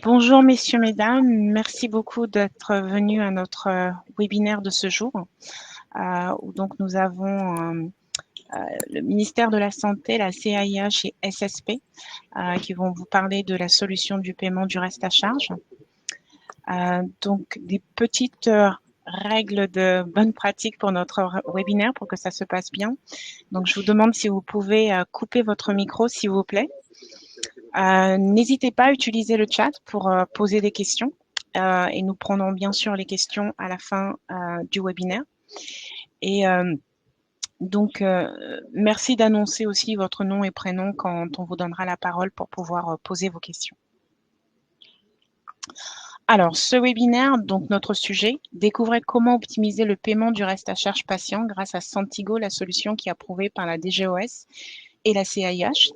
Bonjour messieurs, mesdames, merci beaucoup d'être venus à notre webinaire de ce jour, où donc nous avons le ministère de la Santé, la CAIH et SSP qui vont vous parler de la solution du paiement du reste à charge. Donc des petites règles de bonne pratique pour notre webinaire pour que ça se passe bien. Donc je vous demande si vous pouvez couper votre micro s'il vous plaît. N'hésitez pas à utiliser le chat pour poser des questions et nous prendrons bien sûr les questions à la fin du webinaire. Et donc, merci d'annoncer aussi votre nom et prénom quand on vous donnera la parole pour pouvoir poser vos questions. Alors, ce webinaire, donc notre sujet, découvrez comment optimiser le paiement du reste à charge patient grâce à Santigo, la solution qui est approuvée par la DGOS et la CAIH.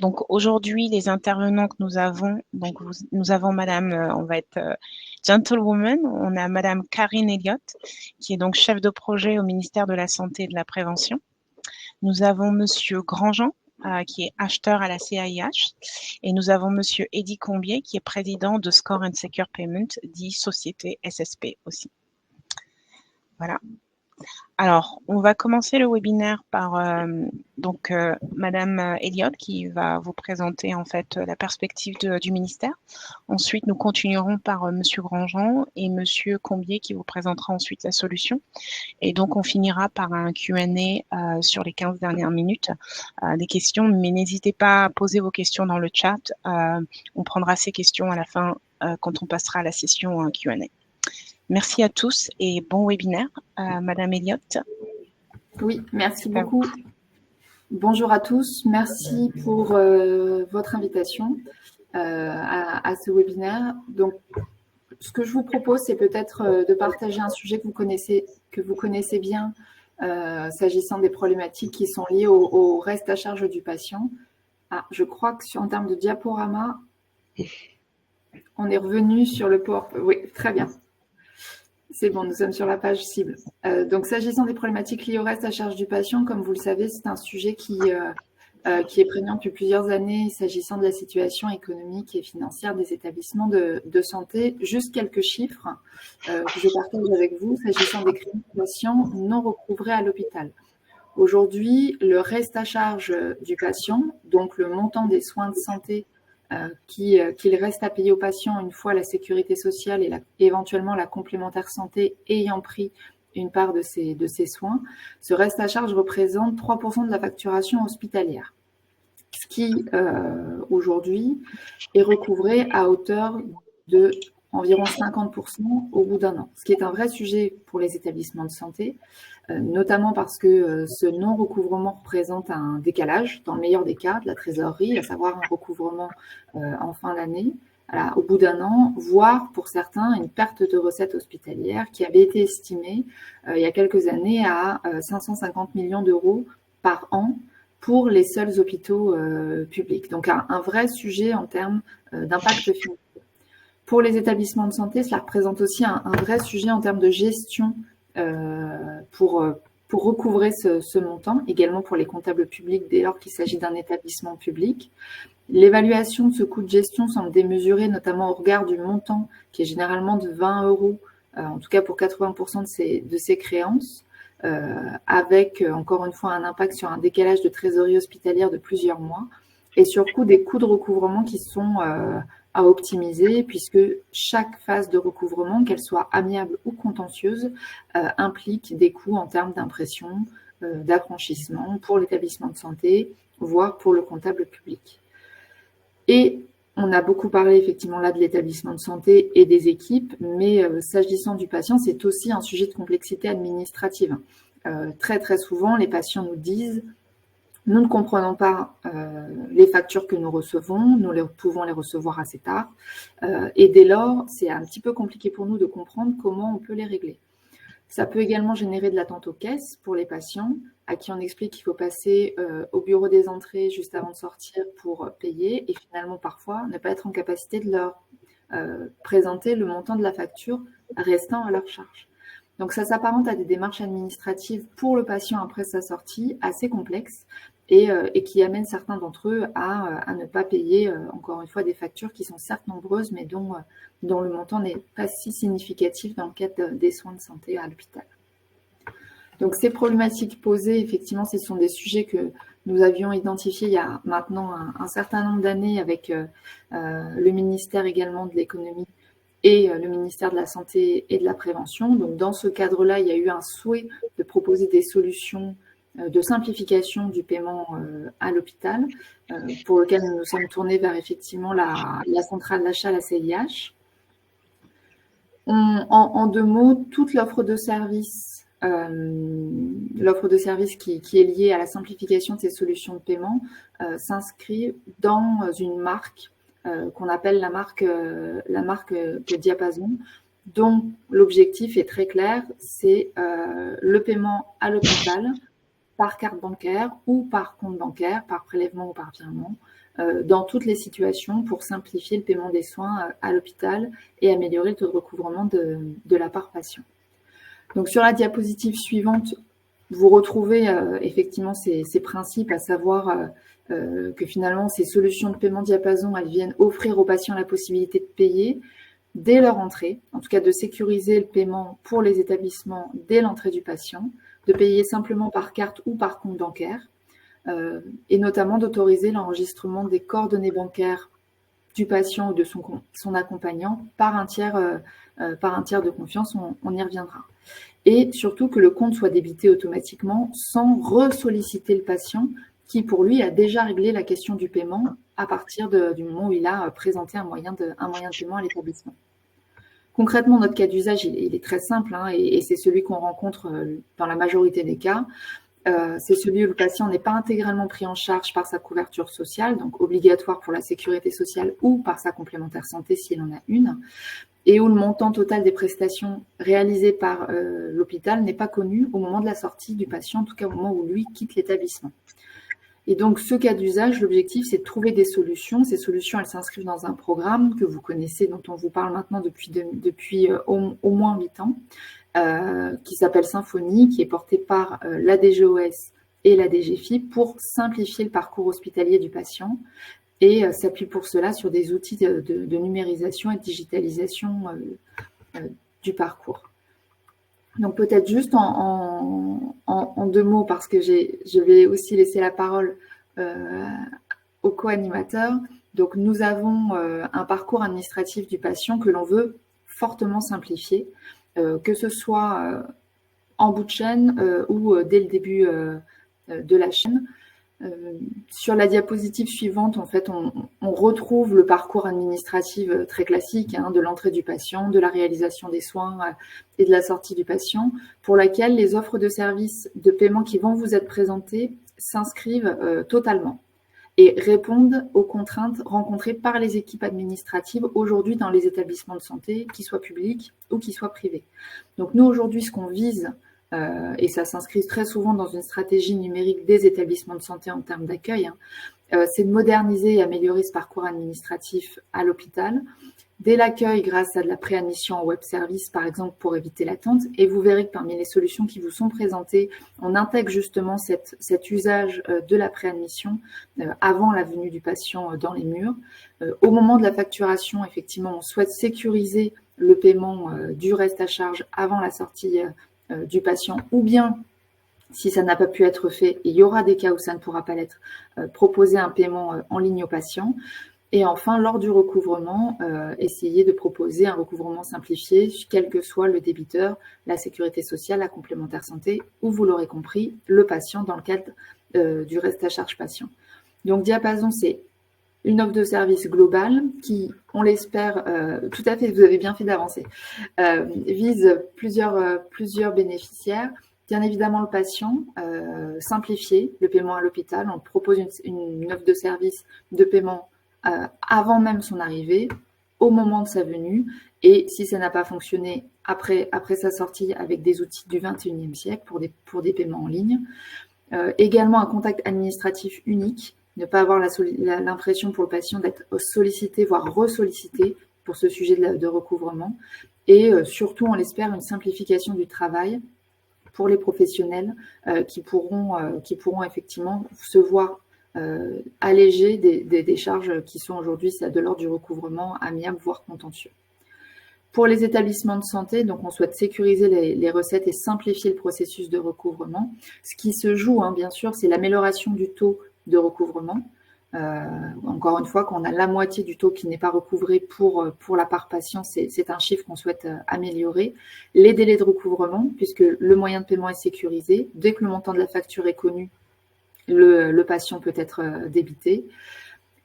Donc aujourd'hui, les intervenants que nous avons, donc nous avons Madame, on va être gentlewoman, on a Madame Karine Elliott, qui est donc chef de projet au ministère de la Santé et de la Prévention. Nous avons Monsieur Grandjean, qui est acheteur à la CAIH, et nous avons Monsieur Eddy Combier, qui est président de Score and Secure Payment, dit société SSP aussi. Voilà. Alors, on va commencer le webinaire par Madame Elliott qui va vous présenter en fait la perspective du ministère. Ensuite, nous continuerons par Monsieur Grandjean et Monsieur Combier qui vous présentera ensuite la solution. Et donc, on finira par un Q&A sur les 15 dernières minutes des questions. Mais n'hésitez pas à poser vos questions dans le chat. On prendra ces questions à la fin quand on passera à la session Q&A. Merci à tous et bon webinaire. Madame Elliott. Oui, merci beaucoup. Bonjour à tous. Merci pour votre invitation à ce webinaire. Donc, ce que je vous propose, c'est peut-être de partager un sujet que vous connaissez bien s'agissant des problématiques qui sont liées au reste à charge du patient. Ah, je crois que en termes de diaporama, on est revenu sur le PowerPoint. Oui, très bien. C'est bon, nous sommes sur la page cible. Donc, s'agissant des problématiques liées au reste à charge du patient, comme vous le savez, c'est un sujet qui est prégnant depuis plusieurs années s'agissant de la situation économique et financière des établissements de santé. Juste quelques chiffres que je partage avec vous s'agissant des crédits de patients non recouvrés à l'hôpital. Aujourd'hui, le reste à charge du patient, donc le montant des soins de santé qu'il reste à payer aux patients une fois la sécurité sociale et éventuellement la complémentaire santé ayant pris une part de ces soins, ce reste à charge représente 3% de la facturation hospitalière, ce qui aujourd'hui est recouvré à hauteur de environ 50% au bout d'un an, ce qui est un vrai sujet pour les établissements de santé, notamment parce que ce non-recouvrement représente un décalage, dans le meilleur des cas, de la trésorerie, à savoir un recouvrement en fin d'année, au bout d'un an, voire pour certains une perte de recettes hospitalières qui avait été estimée il y a quelques années à 550 millions d'euros par an pour les seuls hôpitaux publics. Donc un vrai sujet en termes d'impact financier. Pour les établissements de santé, cela représente aussi un vrai sujet en termes de gestion pour recouvrer ce montant, également pour les comptables publics dès lors qu'il s'agit d'un établissement public. L'évaluation de ce coût de gestion semble démesurée, notamment au regard du montant qui est généralement de 20 €, en tout cas pour 80% de ces créances, avec encore une fois un impact sur un décalage de trésorerie hospitalière de plusieurs mois et surtout des coûts de recouvrement qui sont à optimiser puisque chaque phase de recouvrement, qu'elle soit amiable ou contentieuse, implique des coûts en termes d'impression, d'affranchissement pour l'établissement de santé, voire pour le comptable public. Et on a beaucoup parlé effectivement là de l'établissement de santé et des équipes, mais s'agissant du patient, c'est aussi un sujet de complexité administrative. Très très souvent, les patients nous disent « Nous ne comprenons pas les factures que nous recevons, nous pouvons les recevoir assez tard, et dès lors, c'est un petit peu compliqué pour nous de comprendre comment on peut les régler. » Ça peut également générer de l'attente aux caisses pour les patients, à qui on explique qu'il faut passer au bureau des entrées juste avant de sortir pour payer et finalement parfois ne pas être en capacité de leur présenter le montant de la facture restant à leur charge. Donc ça s'apparente à des démarches administratives pour le patient après sa sortie assez complexes et qui amène certains d'entre eux à ne pas payer, encore une fois, des factures qui sont certes nombreuses, mais dont le montant n'est pas si significatif dans le cadre des soins de santé à l'hôpital. Donc, ces problématiques posées, effectivement, ce sont des sujets que nous avions identifiés il y a maintenant un certain nombre d'années avec le ministère également de l'économie et le ministère de la Santé et de la Prévention. Donc, dans ce cadre-là, il y a eu un souhait de proposer des solutions de simplification du paiement à l'hôpital, pour lequel nous nous sommes tournés vers effectivement la centrale d'achat, la CIH. En deux mots, toute l'offre de services qui est liée à la simplification de ces solutions de paiement s'inscrit dans une marque qu'on appelle la marque de Diapason, dont l'objectif est très clair, c'est le paiement à l'hôpital par carte bancaire ou par compte bancaire, par prélèvement ou par virement, dans toutes les situations pour simplifier le paiement des soins à l'hôpital et améliorer le taux de recouvrement de la part patient. Donc sur la diapositive suivante, vous retrouvez effectivement ces principes, à savoir que finalement ces solutions de paiement Diapason, elles viennent offrir aux patients la possibilité de payer dès leur entrée, en tout cas de sécuriser le paiement pour les établissements dès l'entrée du patient, de payer simplement par carte ou par compte bancaire, et notamment d'autoriser l'enregistrement des coordonnées bancaires du patient ou de son accompagnant par un tiers de confiance, on y reviendra. Et surtout que le compte soit débité automatiquement sans ressolliciter le patient qui, pour lui, a déjà réglé la question du paiement à partir du moment où il a présenté un moyen de paiement à l'établissement. Concrètement, notre cas d'usage, il est très simple, hein, et c'est celui qu'on rencontre dans la majorité des cas. C'est celui où le patient n'est pas intégralement pris en charge par sa couverture sociale, donc obligatoire pour la sécurité sociale ou par sa complémentaire santé s'il en a une, et où le montant total des prestations réalisées par l'hôpital n'est pas connu au moment de la sortie du patient, en tout cas au moment où lui quitte l'établissement. Et donc, ce cas d'usage, l'objectif, c'est de trouver des solutions. Ces solutions, elles s'inscrivent dans un programme que vous connaissez, dont on vous parle maintenant depuis au moins 8 ans, qui s'appelle Symphonie, qui est porté par la DGOS et la DGFI pour simplifier le parcours hospitalier du patient et s'appuie pour cela sur des outils de numérisation et de digitalisation du parcours. Donc peut-être juste en deux mots, parce que je vais aussi laisser la parole au co-animateur. Donc nous avons un parcours administratif du patient que l'on veut fortement simplifier, que ce soit en bout de chaîne ou dès le début de la chaîne. Sur la diapositive suivante, en fait, on retrouve le parcours administratif très classique, hein, de l'entrée du patient, de la réalisation des soins et de la sortie du patient, pour laquelle les offres de services de paiement qui vont vous être présentées s'inscrivent totalement et répondent aux contraintes rencontrées par les équipes administratives aujourd'hui dans les établissements de santé, qu'ils soient publics ou qu'ils soient privés. Donc nous, aujourd'hui, ce qu'on vise, et ça s'inscrit très souvent dans une stratégie numérique des établissements de santé en termes d'accueil, c'est de moderniser et améliorer ce parcours administratif à l'hôpital, dès l'accueil grâce à de la préadmission en web service, par exemple, pour éviter l'attente. Et vous verrez que parmi les solutions qui vous sont présentées, on intègre justement cet usage de la préadmission avant la venue du patient dans les murs. Au moment de la facturation, effectivement, on souhaite sécuriser le paiement du reste à charge avant la sortie du patient, ou bien, si ça n'a pas pu être fait, il y aura des cas où ça ne pourra pas l'être, proposer un paiement en ligne au patient. Et enfin, lors du recouvrement, essayer de proposer un recouvrement simplifié, quel que soit le débiteur, la sécurité sociale, la complémentaire santé, ou vous l'aurez compris, le patient dans le cadre du reste à charge patient. Donc Diapason, c'est une offre de service globale qui, on l'espère, tout à fait, vous avez bien fait d'avancer, vise plusieurs bénéficiaires. Bien évidemment, le patient, simplifier le paiement à l'hôpital. On propose une offre de service de paiement avant même son arrivée, au moment de sa venue, et si ça n'a pas fonctionné, après sa sortie avec des outils du 21e siècle pour des paiements en ligne. Également un contact administratif unique, ne pas avoir l'impression pour le patient d'être sollicité, voire ressollicité pour ce sujet de recouvrement. Et surtout, on l'espère, une simplification du travail pour les professionnels qui pourront effectivement se voir alléger des charges qui sont aujourd'hui de l'ordre du recouvrement amiable, voire contentieux. Pour les établissements de santé, donc on souhaite sécuriser les recettes et simplifier le processus de recouvrement. Ce qui se joue, bien sûr, c'est l'amélioration du taux de recouvrement. Encore une fois, quand on a la moitié du taux qui n'est pas recouvré pour la part patient, c'est un chiffre qu'on souhaite améliorer. Les délais de recouvrement, puisque le moyen de paiement est sécurisé. Dès que le montant de la facture est connu, le patient peut être débité.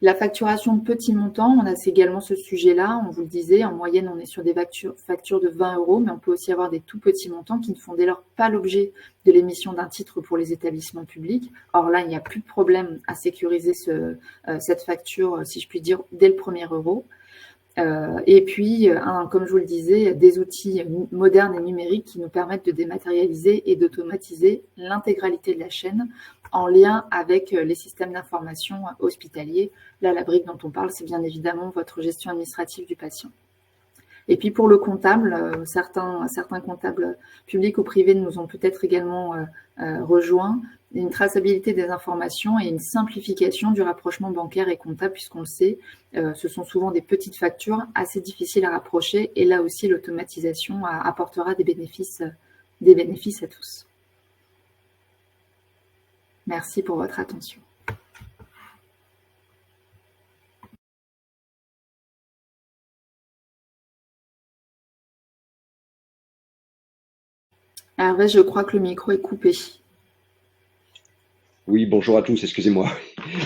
La facturation de petits montants, on a également ce sujet-là. On vous le disait, en moyenne, on est sur des factures de 20 €, mais on peut aussi avoir des tout petits montants qui ne font dès lors pas l'objet de l'émission d'un titre pour les établissements publics. Or là, il n'y a plus de problème à sécuriser cette facture, si je puis dire, dès le premier euro. Et puis, comme je vous le disais, des outils modernes et numériques qui nous permettent de dématérialiser et d'automatiser l'intégralité de la chaîne en lien avec les systèmes d'information hospitaliers. Là, la brique dont on parle, c'est bien évidemment votre gestion administrative du patient. Et puis pour le comptable, certains comptables publics ou privés nous ont peut-être également rejoints. Une traçabilité des informations et une simplification du rapprochement bancaire et comptable, puisqu'on le sait, ce sont souvent des petites factures assez difficiles à rapprocher. Et là aussi, l'automatisation apportera des bénéfices à tous. Merci pour votre attention. Hervé, je crois que le micro est coupé. Oui, bonjour à tous, excusez-moi.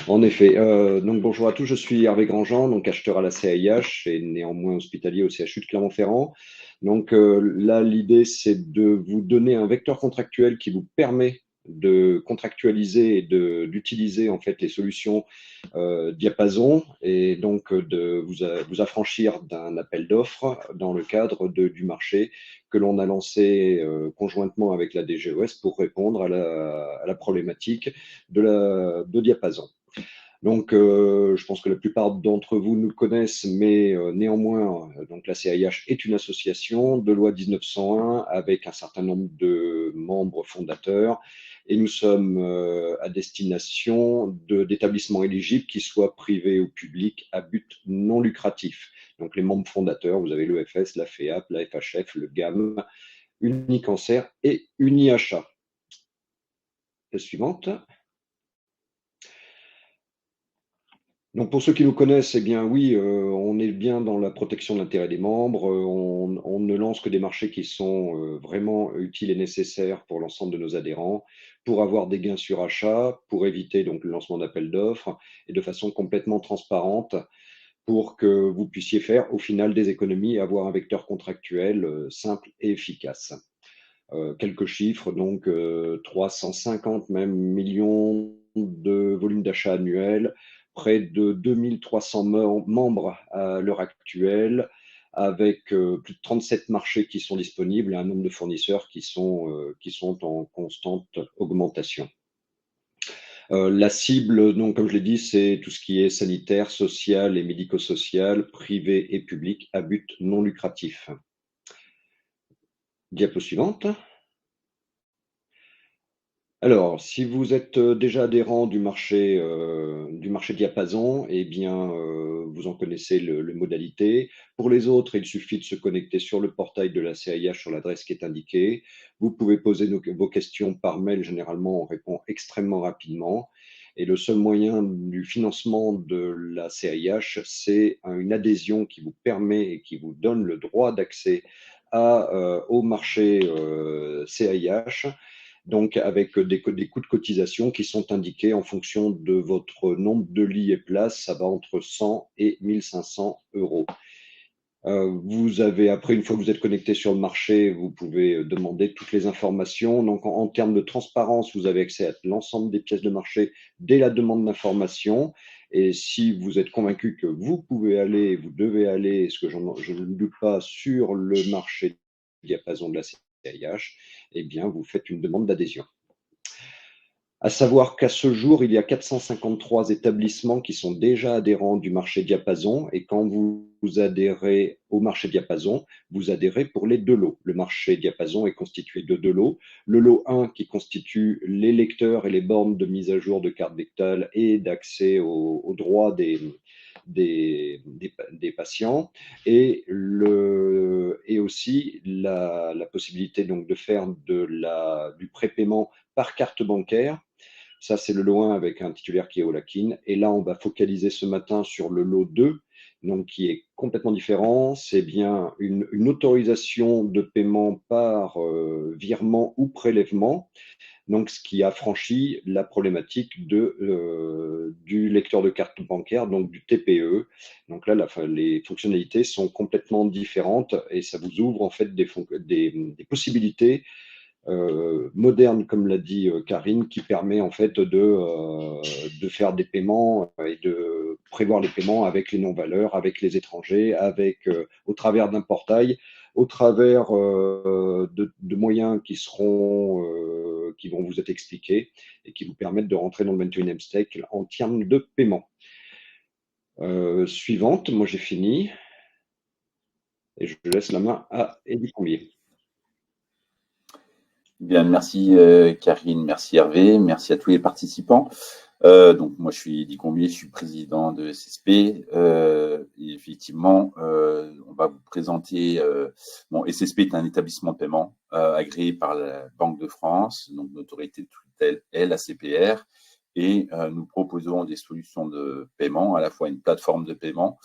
En effet, donc bonjour à tous, je suis Hervé Grandjean, donc acheteur à la CAIH et néanmoins hospitalier au CHU de Clermont-Ferrand. Donc là, l'idée, c'est de vous donner un vecteur contractuel qui vous permet de contractualiser et d'utiliser en fait les solutions diapason et donc de vous affranchir d'un appel d'offres dans le cadre du marché que l'on a lancé conjointement avec la DGOS pour répondre à la problématique de diapason. Donc, je pense que la plupart d'entre vous nous connaissent, mais néanmoins, donc la CAIH est une association de loi 1901 avec un certain nombre de membres fondateurs et nous sommes à destination d'établissements éligibles, qu'ils soient privés ou publics, à but non lucratif. Donc, les membres fondateurs, vous avez l'EFS, la FEAP, la FHF, le GAM, Unicancer et UniAchat. La suivante. Donc pour ceux qui nous connaissent, eh bien oui, on est bien dans la protection de l'intérêt des membres. On ne lance que des marchés qui sont vraiment utiles et nécessaires pour l'ensemble de nos adhérents, pour avoir des gains sur achat, pour éviter donc le lancement d'appels d'offres et de façon complètement transparente pour que vous puissiez faire au final des économies et avoir un vecteur contractuel simple et efficace. Quelques chiffres, donc 350 même millions de volume d'achat annuel, près de 2300 membres à l'heure actuelle, avec plus de 37 marchés qui sont disponibles et un nombre de fournisseurs qui sont en constante augmentation. La cible, donc, comme je l'ai dit, c'est tout ce qui est sanitaire, social et médico-social, privé et public, à but non lucratif. Diapo suivante. Alors, si vous êtes déjà adhérent du marché diapason, eh bien, vous en connaissez les modalités. Pour les autres, il suffit de se connecter sur le portail de la CAIH sur l'adresse qui est indiquée. Vous pouvez poser vos questions par mail. Généralement, on répond extrêmement rapidement. Et le seul moyen du financement de la CAIH, c'est une adhésion qui vous permet et qui vous donne le droit d'accès au marché CAIH. Donc avec des coûts de cotisation qui sont indiqués en fonction de votre nombre de lits et places, ça va entre 100 et 1500 €. Vous avez, après, une fois que vous êtes connecté sur le marché, vous pouvez demander toutes les informations. Donc en termes de transparence, vous avez accès à l'ensemble des pièces de marché dès la demande d'information. Et si vous êtes convaincu que vous pouvez aller, vous devez aller, ce que je ne doute pas, sur le marché « diapason » de la CAIH, eh bien, vous faites une demande d'adhésion. À savoir qu'à ce jour, il y a 453 établissements qui sont déjà adhérents du marché diapason. Et quand vous adhérez au marché diapason, vous adhérez pour les deux lots. Le marché diapason est constitué de deux lots. Le lot 1 qui constitue les lecteurs et les bornes de mise à jour de cartes Bechtel et d'accès aux droits des patients, et aussi la possibilité donc de faire du prépaiement par carte bancaire. Ça, c'est le lot 1 avec un titulaire qui est au Lakin. Et là, on va focaliser ce matin sur le lot 2, donc qui est complètement différent. C'est bien une autorisation de paiement par virement ou prélèvement, donc ce qui affranchit la problématique du lecteur de carte bancaire, donc du TPE. Donc là, les fonctionnalités sont complètement différentes et ça vous ouvre en fait des possibilités moderne, comme l'a dit Karine, qui permet en fait de faire des paiements et de prévoir les paiements avec les non-valeurs, avec les étrangers, au travers d'un portail, au travers de moyens qui vont vous être expliqués et qui vous permettent de rentrer dans le Between Stake en termes de paiement. Suivante, moi j'ai fini et je laisse la main à Eddy Combier. Bien, merci Karine, merci Hervé, merci à tous les participants. Donc moi je suis Eddy Combier, je suis président de SSP. Et effectivement, on va vous présenter. SSP est un établissement de paiement agréé par la Banque de France, donc l'autorité de tutelle est la CPR, et nous proposons des solutions de paiement, à la fois une plateforme de paiement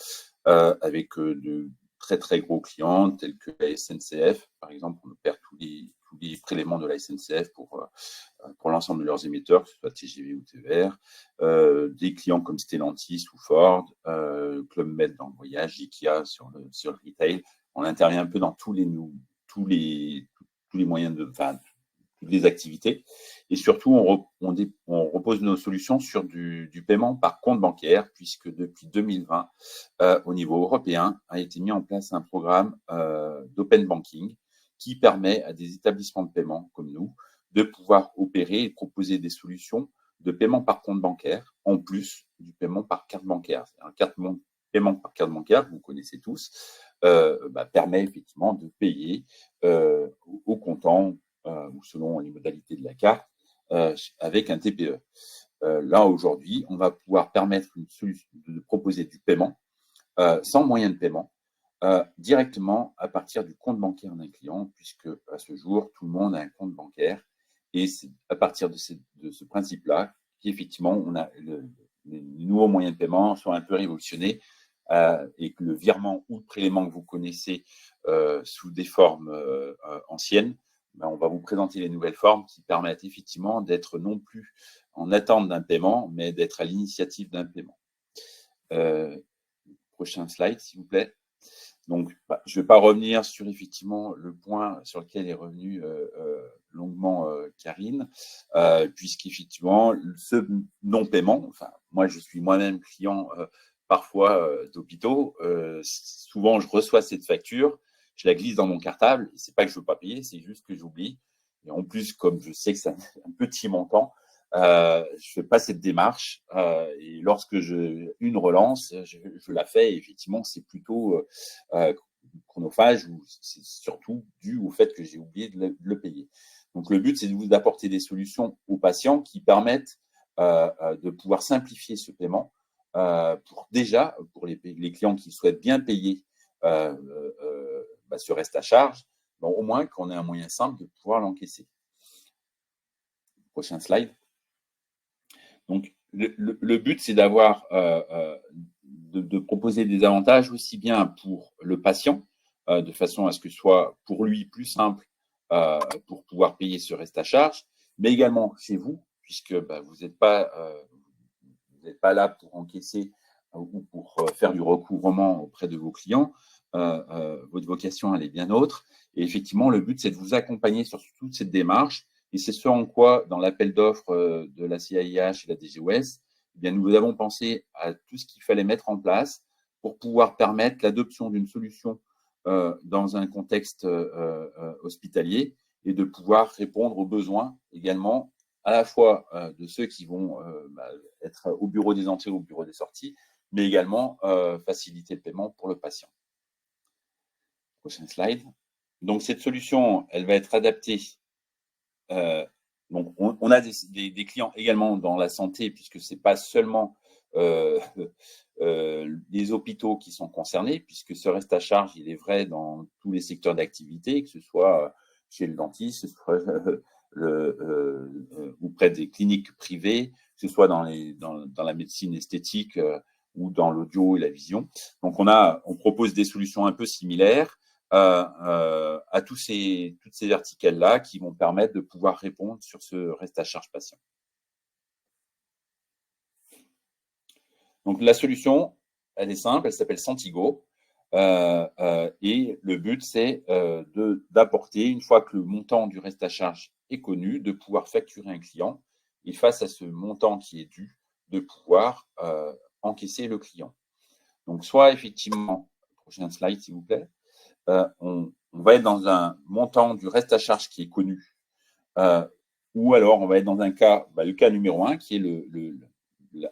avec de très très gros clients tels que la SNCF, par exemple. On opère tous les prélèvements de la SNCF pour l'ensemble de leurs émetteurs, que ce soit TGV ou TER, des clients comme Stellantis ou Ford, Club Med dans le voyage, IKEA sur le retail. On intervient un peu dans tous les moyens toutes les activités. Et surtout, on repose nos solutions sur du paiement par compte bancaire, puisque depuis 2020, au niveau européen, a été mis en place un programme d'open banking qui permet à des établissements de paiement comme nous de pouvoir opérer et proposer des solutions de paiement par compte bancaire, en plus du paiement par carte bancaire. Un paiement par carte bancaire, vous connaissez tous, permet effectivement de payer au comptant ou selon les modalités de la carte avec un TPE. Là, aujourd'hui, on va pouvoir permettre de proposer du paiement sans moyen de paiement, directement à partir du compte bancaire d'un client, puisque à ce jour, tout le monde a un compte bancaire. Et c'est à partir de ce principe-là qu'effectivement, on a les nouveaux moyens de paiement sont un peu révolutionnés et que le virement ou le prélèvement que vous connaissez sous des formes anciennes, on va vous présenter les nouvelles formes qui permettent effectivement d'être non plus en attente d'un paiement, mais d'être à l'initiative d'un paiement. Prochain slide, s'il vous plaît. Donc, je ne vais pas revenir sur effectivement le point sur lequel est revenu longuement Karine, puisqu'effectivement, ce non-paiement, moi je suis moi-même client parfois d'hôpitaux, souvent je reçois cette facture, je la glisse dans mon cartable, et c'est pas que je veux pas payer, c'est juste que j'oublie. Et en plus, comme je sais que c'est un petit montant, je fais pas cette démarche et lorsque une relance, je la fais. Et effectivement, c'est plutôt chronophage ou c'est surtout dû au fait que j'ai oublié de le payer. Donc, le but, c'est de vous apporter des solutions aux patients qui permettent de pouvoir simplifier ce paiement pour les clients qui souhaitent bien payer ce reste à charge, au moins qu'on ait un moyen simple de pouvoir l'encaisser. Prochain slide. Donc, le but, c'est d'avoir de proposer des avantages aussi bien pour le patient, de façon à ce que ce soit pour lui plus simple pour pouvoir payer ce reste à charge, mais également chez vous, puisque vous n'êtes pas là pour encaisser ou pour faire du recouvrement auprès de vos clients. Votre vocation, elle est bien autre. Et effectivement, le but, c'est de vous accompagner sur toute cette démarche. Et c'est ce en quoi, dans l'appel d'offres de la CAIH et la DGOS, nous avons pensé à tout ce qu'il fallait mettre en place pour pouvoir permettre l'adoption d'une solution dans un contexte hospitalier et de pouvoir répondre aux besoins également à la fois de ceux qui vont être au bureau des entrées ou au bureau des sorties, mais également faciliter le paiement pour le patient. Prochain slide. Donc, cette solution, elle va être adaptée. Donc, on a des clients également dans la santé, puisque ce n'est pas seulement les hôpitaux qui sont concernés, puisque ce reste à charge, il est vrai dans tous les secteurs d'activité, que ce soit chez le dentiste, que ce soit auprès des cliniques privées, que ce soit dans la médecine esthétique ou dans l'audio et la vision. Donc, on propose des solutions un peu similaires à toutes ces verticales-là qui vont permettre de pouvoir répondre sur ce reste à charge patient. Donc, la solution, elle est simple, elle s'appelle Centigo. Et le but, c'est d'apporter, une fois que le montant du reste à charge est connu, de pouvoir facturer un client et face à ce montant qui est dû, de pouvoir encaisser le client. Donc, soit effectivement, prochain slide s'il vous plaît, on va être dans un montant du reste à charge qui est connu, ou alors on va être dans un cas, le cas numéro 1, qui est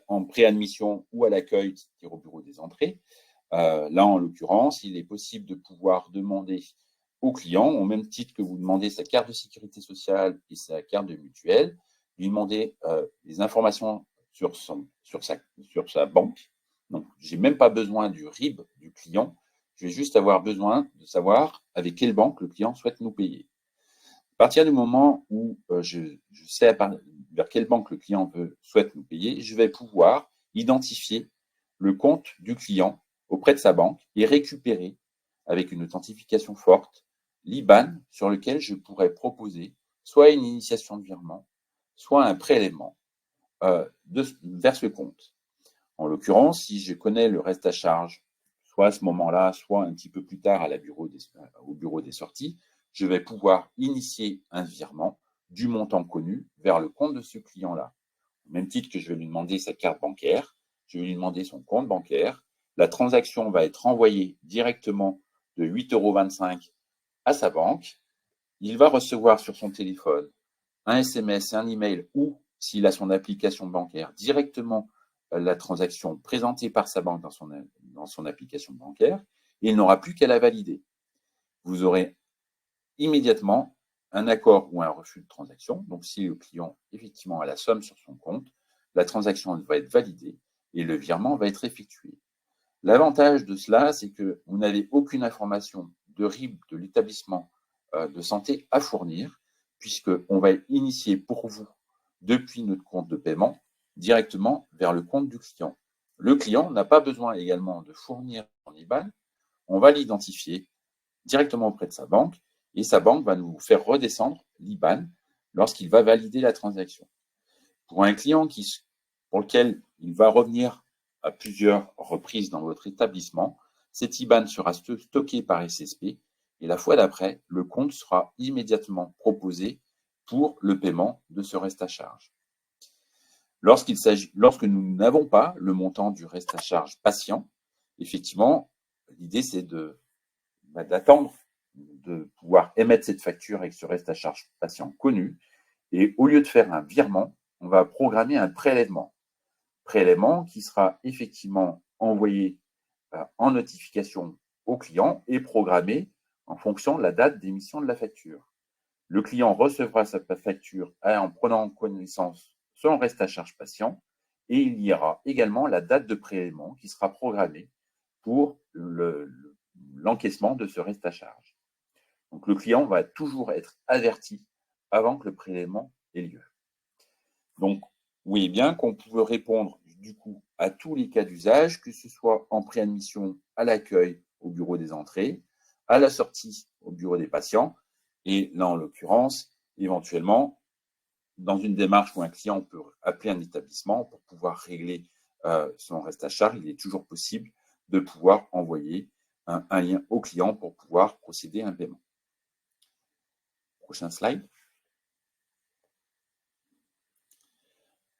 en préadmission ou à l'accueil, c'est-à-dire au bureau des entrées. Là, en l'occurrence, il est possible de pouvoir demander au client, au même titre que vous demandez sa carte de sécurité sociale et sa carte de mutuelle, lui demander des informations sur sa banque. Donc, je n'ai même pas besoin du RIB du client. Je vais juste avoir besoin de savoir avec quelle banque le client souhaite nous payer. À partir du moment où je sais vers quelle banque le client souhaite nous payer, je vais pouvoir identifier le compte du client auprès de sa banque et récupérer, avec une authentification forte, l'IBAN sur lequel je pourrais proposer soit une initiation de virement, soit un prélèvement vers ce compte. En l'occurrence, si je connais le reste à charge, soit à ce moment-là, soit un petit peu plus tard au bureau des sorties, je vais pouvoir initier un virement du montant connu vers le compte de ce client-là. Au même titre que je vais lui demander sa carte bancaire, je vais lui demander son compte bancaire. La transaction va être envoyée directement de 8,25 € à sa banque. Il va recevoir sur son téléphone un SMS et un email ou, s'il a son application bancaire, directement la transaction présentée par sa banque dans son application bancaire, et il n'aura plus qu'à la valider. Vous aurez immédiatement un accord ou un refus de transaction. Donc, si le client, effectivement, a la somme sur son compte, la transaction va être validée et le virement va être effectué. L'avantage de cela, c'est que vous n'avez aucune information de RIB de l'établissement de santé à fournir, puisqu'on va initier pour vous, depuis notre compte de paiement, directement vers le compte du client. Le client n'a pas besoin également de fournir son IBAN, on va l'identifier directement auprès de sa banque et sa banque va nous faire redescendre l'IBAN lorsqu'il va valider la transaction. Pour un client pour lequel il va revenir à plusieurs reprises dans votre établissement, cet IBAN sera stocké par SSP et la fois d'après, le compte sera immédiatement proposé pour le paiement de ce reste à charge. Lorsque nous n'avons pas le montant du reste à charge patient, effectivement, l'idée c'est d'attendre de pouvoir émettre cette facture avec ce reste à charge patient connu et au lieu de faire un virement, on va programmer un prélèvement. Prélèvement qui sera effectivement envoyé en notification au client et programmé en fonction de la date d'émission de la facture. Le client recevra sa facture en prenant connaissance son reste à charge patient et il y aura également la date de prélèvement qui sera programmée pour l'encaissement de ce reste à charge. Donc le client va toujours être averti avant que le prélèvement ait lieu. Donc, vous voyez bien qu'on peut répondre du coup à tous les cas d'usage, que ce soit en préadmission, à l'accueil, au bureau des entrées, à la sortie, au bureau des patients, et là en l'occurrence, éventuellement, dans une démarche où un client peut appeler un établissement pour pouvoir régler son reste à charge, il est toujours possible de pouvoir envoyer un lien au client pour pouvoir procéder à un paiement. Prochain slide.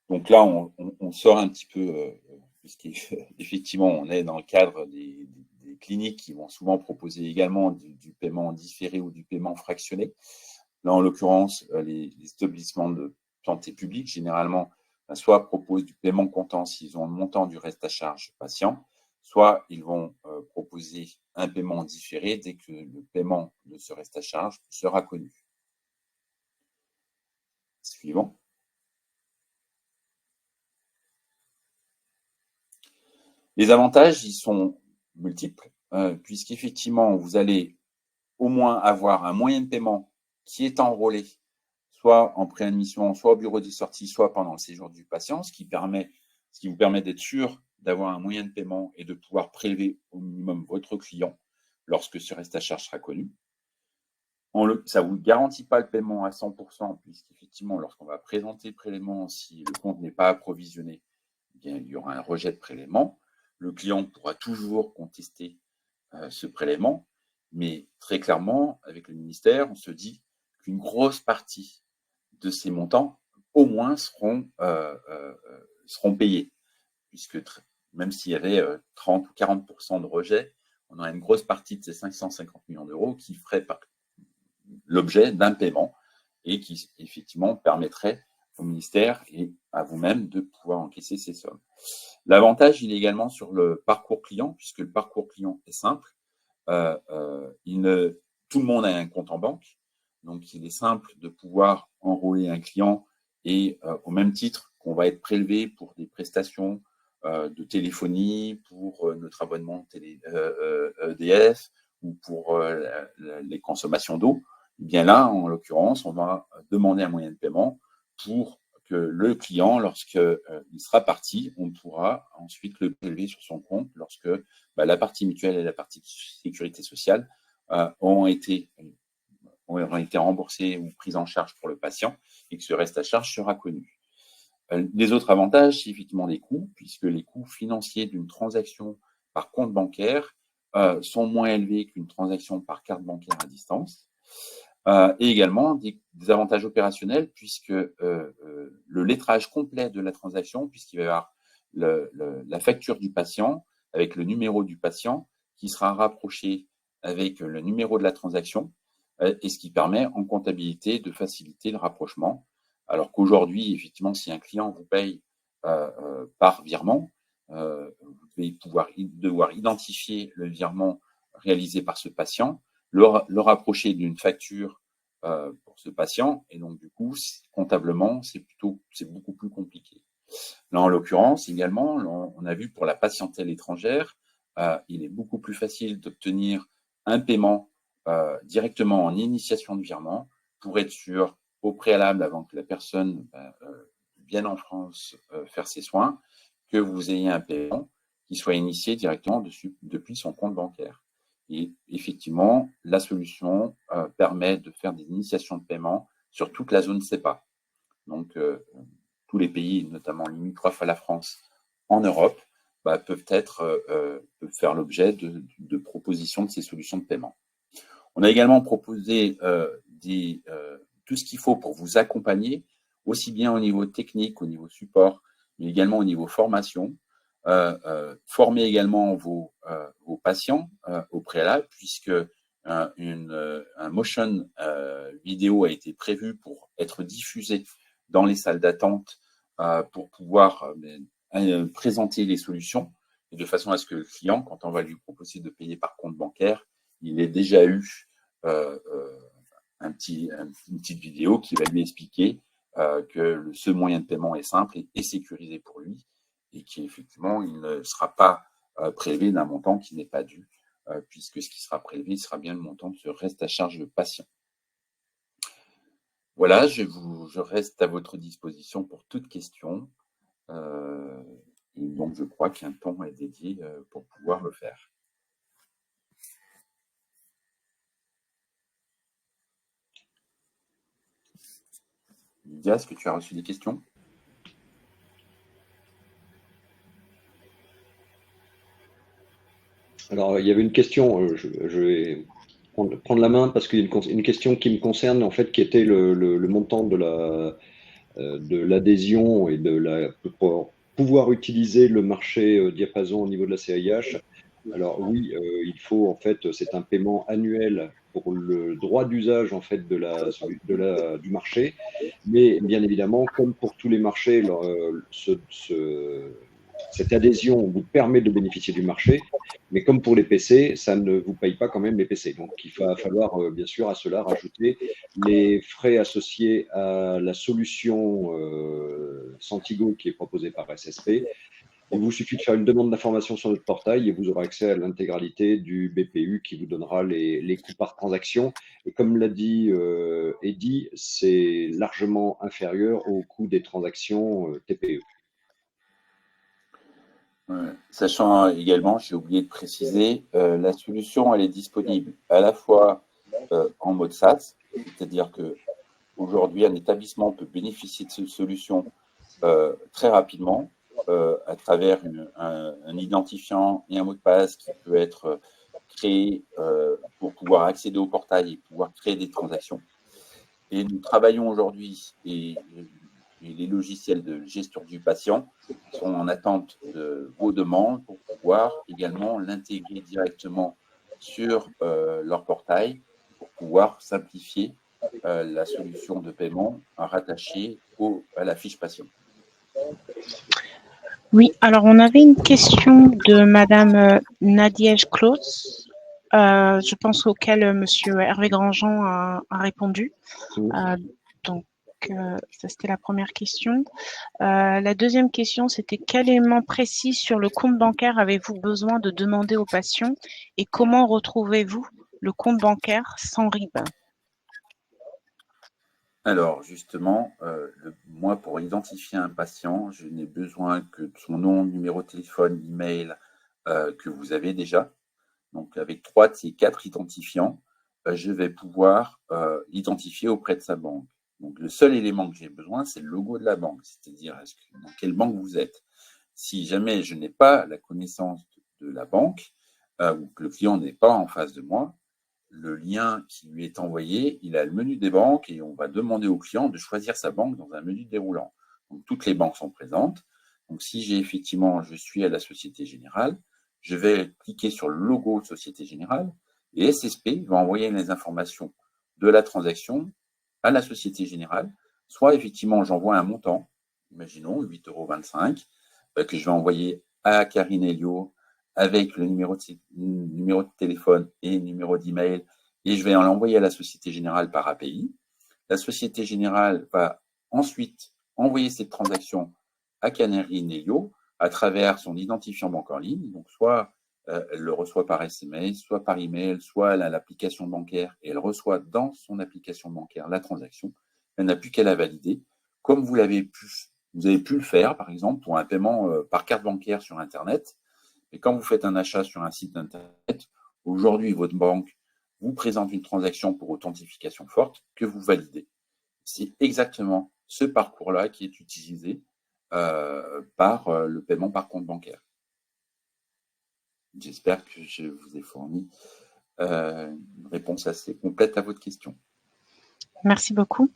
Donc là, on sort un petit peu, puisqu'effectivement, on est dans le cadre des cliniques qui vont souvent proposer également du paiement différé ou du paiement fractionné. Là, en l'occurrence, les établissements de santé publique, généralement, soit proposent du paiement comptant s'ils ont le montant du reste à charge patient, soit ils vont proposer un paiement différé dès que le paiement de ce reste à charge sera connu. Suivant. Les avantages, ils sont multiples, puisqu'effectivement, vous allez au moins avoir un moyen de paiement qui est enrôlé, soit en préadmission, soit au bureau des sorties, soit pendant le séjour du patient, ce qui vous permet d'être sûr d'avoir un moyen de paiement et de pouvoir prélever au minimum votre client lorsque ce reste à charge sera connu. Ça ne vous garantit pas le paiement à 100%, puisqu'effectivement, lorsqu'on va présenter le prélèvement, si le compte n'est pas approvisionné, eh bien, il y aura un rejet de prélèvement. Le client pourra toujours contester ce prélèvement, mais très clairement, avec le ministère, on se dit qu'une grosse partie de ces montants, au moins, seront payés, puisque même s'il y avait 30 ou 40% de rejet, on a une grosse partie de ces 550 millions d'euros qui ferait l'objet d'un paiement et qui, effectivement, permettrait au ministère et à vous-même de pouvoir encaisser ces sommes. L'avantage, il est également sur le parcours client, puisque le parcours client est simple. Tout le monde a un compte en banque, donc il est simple de pouvoir enrôler un client et au même titre qu'on va être prélevé pour des prestations de téléphonie, pour notre abonnement EDF ou pour les consommations d'eau, eh bien là, en l'occurrence, on va demander un moyen de paiement pour que le client, lorsqu'il sera parti, on pourra ensuite le prélever sur son compte lorsque la partie mutuelle et la partie sécurité sociale auront été remboursées ou prises en charge pour le patient et que ce reste à charge sera connu. Les autres avantages, c'est effectivement les coûts, puisque les coûts financiers d'une transaction par compte bancaire sont moins élevés qu'une transaction par carte bancaire à distance. Et également des avantages opérationnels, puisque le lettrage complet de la transaction, puisqu'il va y avoir la facture du patient avec le numéro du patient qui sera rapproché avec le numéro de la transaction, et ce qui permet en comptabilité de faciliter le rapprochement. Alors qu'aujourd'hui, effectivement, si un client vous paye par virement, vous devez devoir identifier le virement réalisé par ce patient, le rapprocher d'une facture pour ce patient, et donc du coup, comptablement, c'est beaucoup plus compliqué. Là, en l'occurrence, également, on a vu pour la patientèle étrangère, il est beaucoup plus facile d'obtenir un paiement directement en initiation de virement pour être sûr, au préalable, avant que la personne vienne en France faire ses soins, que vous ayez un paiement qui soit initié directement depuis son compte bancaire. Et effectivement, la solution permet de faire des initiations de paiement sur toute la zone CEPA. Donc, tous les pays, notamment limitrophes à la France en Europe, peuvent faire l'objet de propositions de ces solutions de paiement. On a également proposé tout ce qu'il faut pour vous accompagner, aussi bien au niveau technique, au niveau support, mais également au niveau formation. Former également vos patients au préalable, puisque un motion vidéo a été prévu pour être diffusé dans les salles d'attente pour pouvoir présenter les solutions, et de façon à ce que le client, quand on va lui proposer de payer par compte bancaire, il ait déjà eu une petite vidéo qui va lui expliquer que ce moyen de paiement est simple et sécurisé pour lui, et qu'effectivement, il ne sera pas prélevé d'un montant qui n'est pas dû, puisque ce qui sera prélevé sera bien le montant de ce reste à charge de patient. Voilà, je reste à votre disposition pour toute question. Et donc, je crois qu'un temps est dédié pour pouvoir le faire. Lydia, est-ce que tu as reçu des questions ? Alors, il y avait une question, je vais prendre la main parce qu'il y a une question qui me concerne, en fait, qui était le montant de l'adhésion et pour pouvoir utiliser le marché diapason au niveau de la CAIH. Alors oui, il faut en fait, c'est un paiement annuel pour le droit d'usage en fait du marché, mais bien évidemment, comme pour tous les marchés, cette adhésion vous permet de bénéficier du marché, mais comme pour les PC, ça ne vous paye pas quand même les PC. Donc il va falloir bien sûr à cela rajouter les frais associés à la solution Centigo qui est proposée par SSP. Il vous suffit de faire une demande d'information sur notre portail et vous aurez accès à l'intégralité du BPU qui vous donnera les coûts par transaction. Et comme l'a dit Eddy, c'est largement inférieur au coût des transactions TPE. Sachant également, j'ai oublié de préciser, la solution, elle est disponible à la fois en mode SaaS, c'est-à-dire que aujourd'hui, un établissement peut bénéficier de cette solution très rapidement à travers un identifiant et un mot de passe qui peut être créé pour pouvoir accéder au portail et pouvoir créer des transactions. Et nous travaillons aujourd'hui, et les logiciels de gestion du patient sont en attente de vos demandes pour pouvoir également l'intégrer directement sur leur portail pour pouvoir simplifier la solution de paiement rattachée à la fiche patient. Oui, alors on avait une question de Madame Nadiège Klotz, je pense auquel Monsieur Hervé Grandjean a répondu. Donc, ça c'était la première question. La deuxième question, c'était quel élément précis sur le compte bancaire avez-vous besoin de demander aux patients et comment retrouvez-vous le compte bancaire sans RIB? Alors, justement, moi, pour identifier un patient, je n'ai besoin que de son nom, numéro de téléphone, email que vous avez déjà. Donc, avec 3 de ces 4 identifiants, je vais pouvoir identifier auprès de sa banque. Donc, le seul élément que j'ai besoin, c'est le logo de la banque, c'est-à-dire dans quelle banque vous êtes. Si jamais je n'ai pas la connaissance de la banque ou que le client n'est pas en face de moi, le lien qui lui est envoyé, il a le menu des banques et on va demander au client de choisir sa banque dans un menu déroulant. Donc, toutes les banques sont présentes. Donc, si je suis à la Société Générale, je vais cliquer sur le logo de Société Générale et SSP va envoyer les informations de la transaction à la Société Générale. Soit effectivement, j'envoie un montant, imaginons 8,25 € que je vais envoyer à Karine Elio avec le numéro de téléphone et numéro d'email, et je vais l'envoyer à la Société Générale par API. La Société Générale va ensuite envoyer cette transaction à Karine Elio à travers son identifiant banque en ligne. Donc, soit elle le reçoit par SMS, soit par email, soit elle a l'application bancaire et elle reçoit dans son application bancaire la transaction. Elle n'a plus qu'à la valider, comme vous avez pu le faire, par exemple, pour un paiement par carte bancaire sur Internet. Et quand vous faites un achat sur un site Internet, aujourd'hui, votre banque vous présente une transaction pour authentification forte que vous validez. C'est exactement ce parcours-là qui est utilisé par le paiement par compte bancaire. J'espère que je vous ai fourni une réponse assez complète à votre question. Merci beaucoup.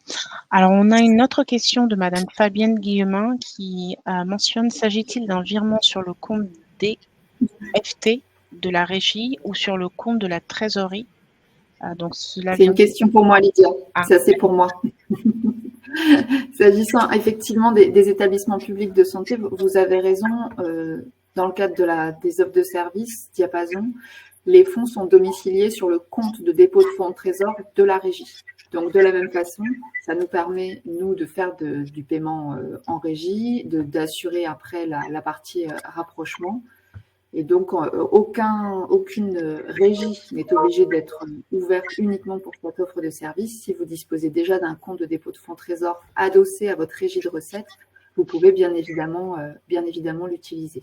Alors, on a une autre question de Madame Fabienne Guillemin qui mentionne, s'agit-il d'un virement sur le compte DFT de la régie ou sur le compte de la trésorerie? Donc, c'est une question pour moi, Lydia. Ça, c'est pour moi. S'agissant effectivement des établissements publics de santé, vous avez raison. Dans le cadre des offres de services Diapason, les fonds sont domiciliés sur le compte de dépôt de fonds de trésor de la régie. Donc, de la même façon, ça nous permet, nous, de faire du paiement en régie, d'assurer après la partie rapprochement. Et donc, aucune régie n'est obligée d'être ouverte uniquement pour cette offre de service. Si vous disposez déjà d'un compte de dépôt de fonds trésor adossé à votre régie de recettes, vous pouvez bien évidemment l'utiliser.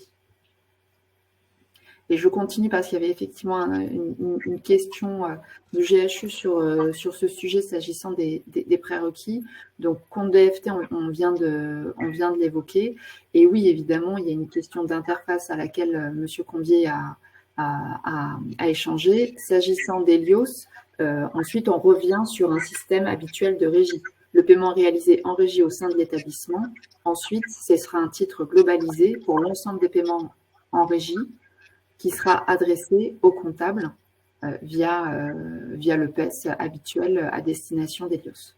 Et je continue parce qu'il y avait effectivement une question du GHU sur ce sujet s'agissant des prérequis. Donc, compte DFT, on vient de l'évoquer. Et oui, évidemment, il y a une question d'interface à laquelle M. Combier a échangé. S'agissant d'Helios, ensuite, on revient sur un système habituel de régie. Le paiement réalisé en régie au sein de l'établissement. Ensuite, ce sera un titre globalisé pour l'ensemble des paiements en régie qui sera adressé au comptable via le PES habituel à destination d'Elios.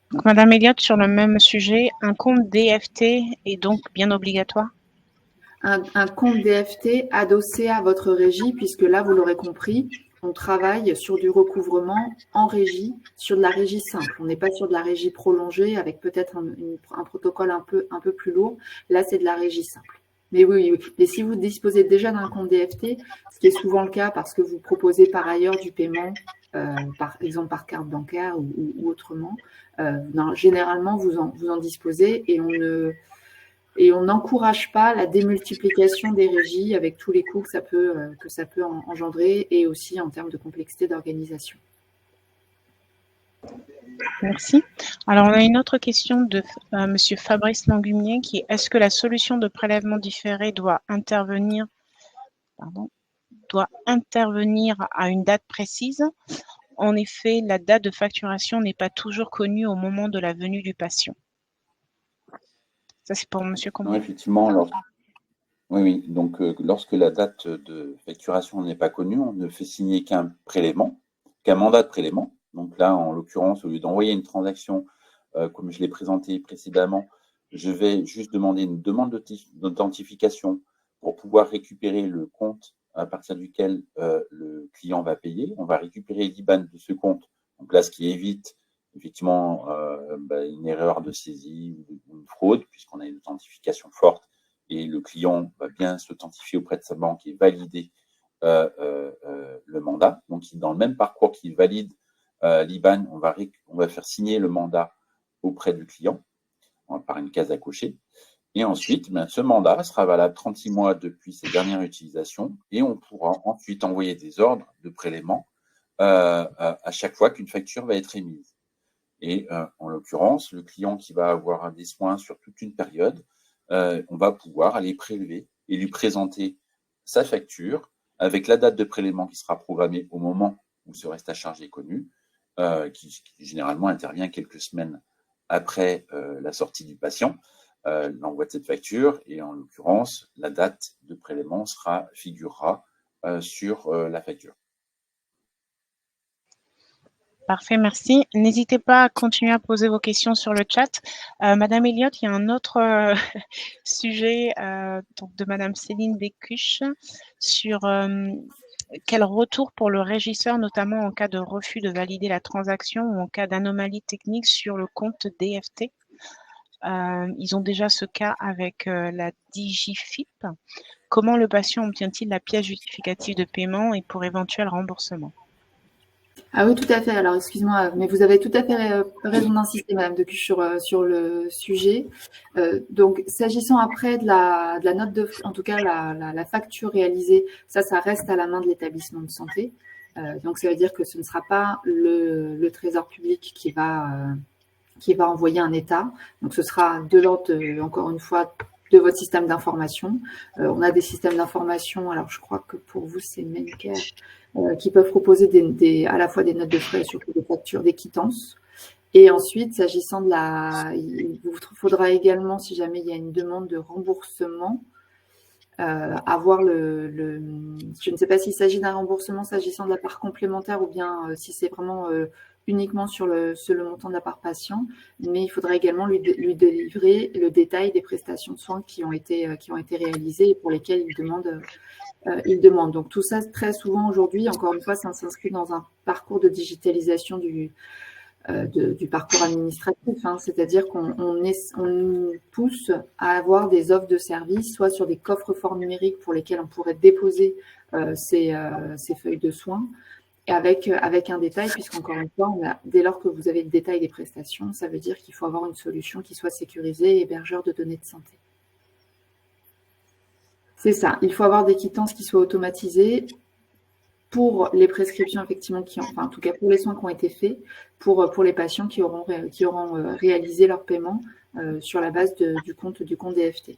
Donc, Madame Elliott, sur le même sujet, un compte DFT est donc bien obligatoire? Un compte DFT adossé à votre régie, puisque là, vous l'aurez compris, on travaille sur du recouvrement en régie, sur de la régie simple. On n'est pas sur de la régie prolongée avec peut-être un protocole un peu plus lourd. Là, c'est de la régie simple. Mais oui. Et si vous disposez déjà d'un compte DFT, ce qui est souvent le cas parce que vous proposez par ailleurs du paiement, par exemple par carte bancaire ou autrement, généralement, vous en disposez et on n'encourage pas la démultiplication des régies avec tous les coûts que ça peut engendrer et aussi en termes de complexité d'organisation. Merci. Alors, on a une autre question de Monsieur Fabrice Langumier qui est: est-ce que la solution de prélèvement différé doit intervenir à une date précise? En effet, la date de facturation n'est pas toujours connue au moment de la venue du patient. Ça, c'est pour Monsieur Combe. Non, effectivement, oui. Donc, lorsque la date de facturation n'est pas connue, on ne fait signer qu'un mandat de prélèvement. Donc là, en l'occurrence, au lieu d'envoyer une transaction, comme je l'ai présenté précédemment, je vais juste demander une demande d'authentification pour pouvoir récupérer le compte à partir duquel le client va payer. On va récupérer l'IBAN de ce compte. Donc là, ce qui évite effectivement une erreur de saisie ou une fraude, puisqu'on a une authentification forte et le client va bien s'authentifier auprès de sa banque et valider le mandat. Donc, dans le même parcours qu'il valide l'IBAN, on va faire signer le mandat auprès du client par une case à cocher. Et ensuite, ce mandat sera valable 36 mois depuis sa dernière utilisation et on pourra ensuite envoyer des ordres de prélèvement à chaque fois qu'une facture va être émise. Et en l'occurrence, le client qui va avoir des soins sur toute une période, on va pouvoir aller prélever et lui présenter sa facture avec la date de prélèvement qui sera programmée au moment où ce reste à charge est connu, qui généralement intervient quelques semaines après la sortie du patient, l'envoi de cette facture, et en l'occurrence, la date de prélèvement figurera sur la facture. Parfait, merci. N'hésitez pas à continuer à poser vos questions sur le chat. Madame Elliott, il y a un autre sujet donc de Madame Céline Bécuche sur quel retour pour le régisseur, notamment en cas de refus de valider la transaction ou en cas d'anomalie technique sur le compte DFT. Ils ont déjà ce cas avec la DigiFip. Comment le patient obtient-il la pièce justificative de paiement et pour éventuel remboursement? Ah oui, tout à fait. Alors, excuse-moi, mais vous avez tout à fait raison d'insister, Madame Decuche, sur le sujet. Donc, s'agissant après de la note de frais, en tout cas la facture réalisée, ça reste à la main de l'établissement de santé. Donc, ça veut dire que ce ne sera pas le Trésor public qui va envoyer un état. Donc, ce sera de l'ordre, encore une fois, de votre système d'information. On a des systèmes d'information, alors je crois que pour vous, c'est Medcare, qui peuvent proposer à la fois des notes de frais et surtout des factures, des quittances. Et ensuite, s'agissant il vous faudra également, si jamais il y a une demande de remboursement, avoir je ne sais pas s'il s'agit d'un remboursement s'agissant de la part complémentaire ou bien si c'est vraiment uniquement sur le montant de la part patient, mais il faudra également lui délivrer le détail des prestations de soins qui ont été réalisées et pour lesquelles il demande. Donc tout ça, très souvent aujourd'hui, encore une fois, ça s'inscrit dans un parcours de digitalisation du parcours administratif, hein, c'est-à-dire qu'on pousse à avoir des offres de services, soit sur des coffres forts numériques pour lesquels on pourrait déposer ces feuilles de soins, et avec un détail, puisqu'encore une fois, dès lors que vous avez le détail des prestations, ça veut dire qu'il faut avoir une solution qui soit sécurisée et hébergeur de données de santé. C'est ça, il faut avoir des quittances qui soient automatisées pour les prescriptions, effectivement, en tout cas pour les soins qui ont été faits, pour les patients qui auront réalisé leur paiement sur la base du compte DFT.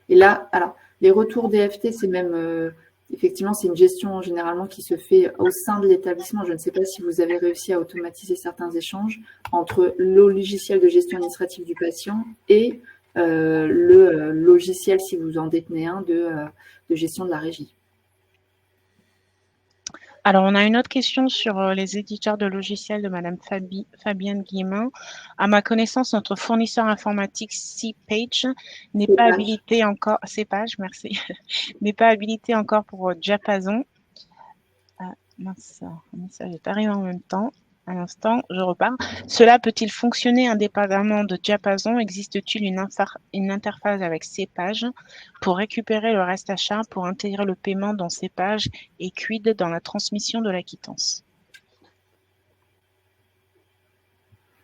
Et là, alors, les retours DFT, c'est même... effectivement, c'est une gestion généralement qui se fait au sein de l'établissement. Je ne sais pas si vous avez réussi à automatiser certains échanges entre le logiciel de gestion administrative du patient et le logiciel, si vous en détenez un, de gestion de la régie. Alors, on a une autre question sur les éditeurs de logiciels de Madame Fabienne Guillemin. À ma connaissance, notre fournisseur informatique Cpage n'est pas habilité encore, Cpage, merci, n'est pas habilité encore pour Diapason. Ah, mince, un message est arrivé en même temps. Un instant, je repars. Cela peut-il fonctionner indépendamment de Diapason? Existe-t-il une interface avec Cpage pour récupérer le reste à charge, pour intégrer le paiement dans Cpage et quid dans la transmission de la quittance?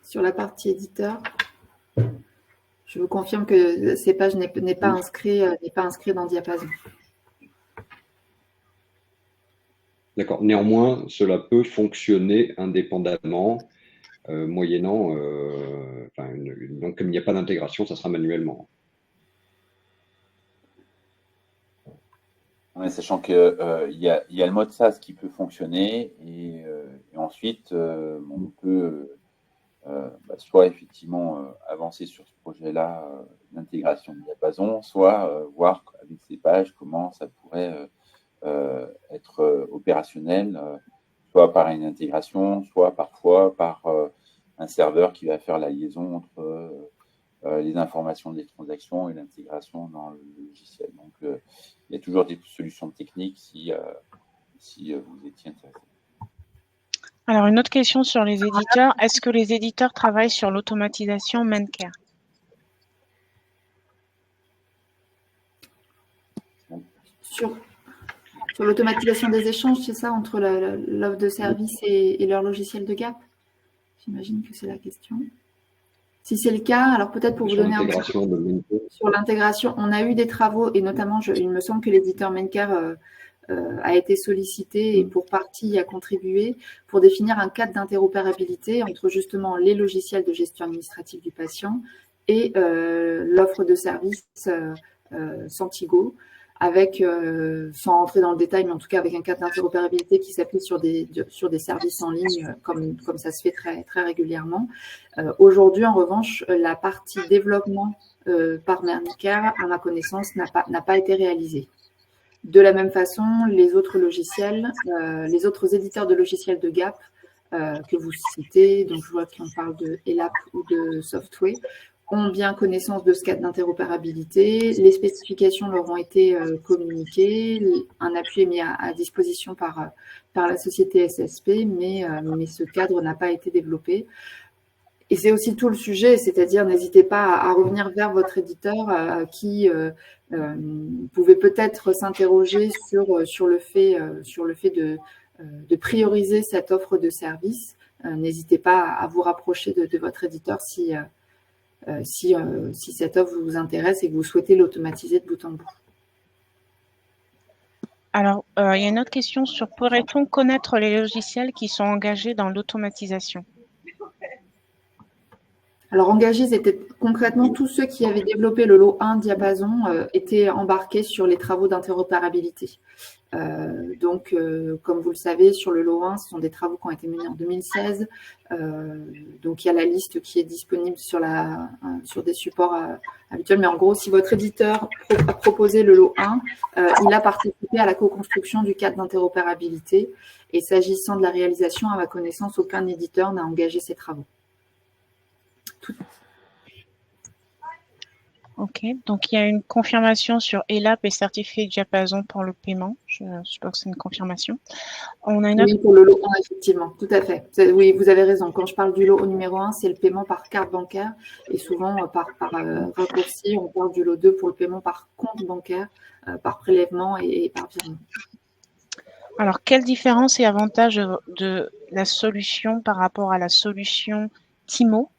Sur la partie éditeur, je vous confirme que Cpage n'est pas inscrit dans Diapason. D'accord. Néanmoins, cela peut fonctionner indépendamment, moyennant, donc comme il n'y a pas d'intégration, ça sera manuellement. Ouais, sachant qu'il y a le mode SaaS qui peut fonctionner et ensuite on peut soit effectivement avancer sur ce projet-là d'intégration de Diapason, soit voir avec ces pages comment ça pourrait être opérationnel, soit par une intégration, soit parfois par un serveur qui va faire la liaison entre les informations des transactions et l'intégration dans le logiciel. Donc, il y a toujours des solutions techniques si vous étiez intéressé. Alors, une autre question sur les éditeurs. Est-ce que les éditeurs travaillent sur l'automatisation Mancare? Sur l'automatisation des échanges, c'est ça, entre l'offre de service et leur logiciel de GAP? J'imagine que c'est la question. Si c'est le cas, alors peut-être pour vous donner un petit peu sur l'intégration, on a eu des travaux et notamment, il me semble que l'éditeur Mancare a été sollicité et pour partie a contribué pour définir un cadre d'interopérabilité entre justement les logiciels de gestion administrative du patient et l'offre de service Centigo, avec, sans rentrer dans le détail, mais en tout cas avec un cadre d'interopérabilité qui s'appuie sur des services en ligne, comme ça se fait très, très régulièrement. Aujourd'hui, en revanche, la partie développement par Mancare, à ma connaissance, n'a pas été réalisée. De la même façon, les autres logiciels, les autres éditeurs de logiciels de GAP que vous citez, donc je vois qu'on parle de ELAP ou de Software, ont bien connaissance de ce cadre d'interopérabilité. Les spécifications leur ont été communiquées, un appui est mis à disposition par la société SSP, mais ce cadre n'a pas été développé. Et c'est aussi tout le sujet, c'est-à-dire n'hésitez pas à revenir vers votre éditeur qui pouvait peut-être s'interroger sur le fait de prioriser cette offre de service. N'hésitez pas à vous rapprocher de votre éditeur si cette offre vous intéresse et que vous souhaitez l'automatiser de bout en bout. Alors, il y a une autre question sur pourrait-on connaître les logiciels qui sont engagés dans l'automatisation? Alors, engagés étaient concrètement tous ceux qui avaient développé le lot 1 Diapason étaient embarqués sur les travaux d'interopérabilité. Donc, comme vous le savez, sur le lot 1, ce sont des travaux qui ont été menés en 2016. Donc, il y a la liste qui est disponible sur des supports habituels. Mais en gros, si votre éditeur a proposé le lot 1, il a participé à la co-construction du cadre d'interopérabilité. Et s'agissant de la réalisation, à ma connaissance, aucun éditeur n'a engagé ces travaux. Ok, donc il y a une confirmation sur ELAP et certifié Diapason pour le paiement. Je suppose que c'est une confirmation. On a une autre... Oui, pour le lot 1, effectivement, tout à fait. Oui, vous avez raison. Quand je parle du lot numéro 1, c'est le paiement par carte bancaire. Et souvent, par raccourci, on parle du lot 2 pour le paiement par compte bancaire, par prélèvement et par virement. Alors, quelle différence et avantage de la solution par rapport à la solution TIMO,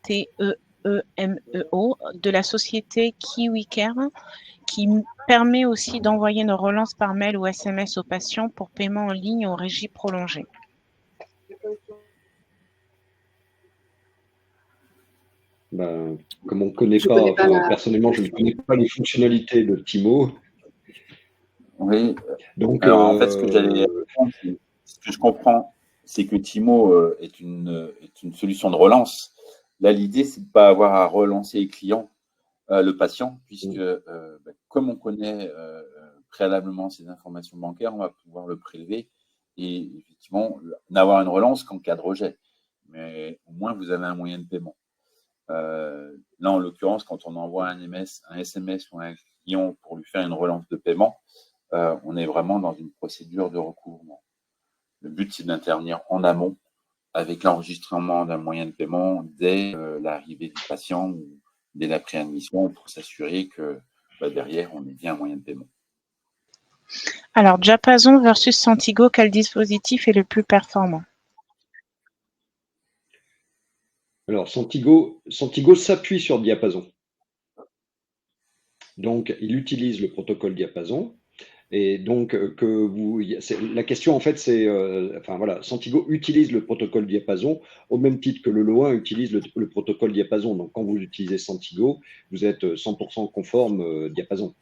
T-E-E-M-E-O, de la société KiwiCare, qui permet aussi d'envoyer une relance par mail ou SMS aux patients pour paiement en ligne ou régie prolongée? Comme on ne connaît pas, personnellement, je ne connais pas les fonctionnalités de TIMO. Oui, donc alors en fait, ce que je comprends, c'est que TIMO est une solution de relance, Là, l'idée, c'est de ne pas avoir à relancer les clients, le patient, puisque comme on connaît préalablement ces informations bancaires, on va pouvoir le prélever et effectivement n'avoir une relance qu'en cas de rejet. Mais au moins, vous avez un moyen de paiement. Là, en l'occurrence, quand on envoie un SMS ou un client pour lui faire une relance de paiement, on est vraiment dans une procédure de recouvrement. Le but, c'est d'intervenir en amont avec l'enregistrement d'un moyen de paiement dès l'arrivée du patient ou dès la préadmission pour s'assurer que derrière, on ait bien un moyen de paiement. Alors, Diapason versus Centigo, quel dispositif est le plus performant? Alors, Centigo s'appuie sur Diapason. Donc, il utilise le protocole Diapason. Et donc, la question, en fait, c'est, enfin voilà, Centigo utilise le protocole Diapason au même titre que le Loin utilise le protocole Diapason. Donc, quand vous utilisez Centigo, vous êtes 100% conforme Diapason.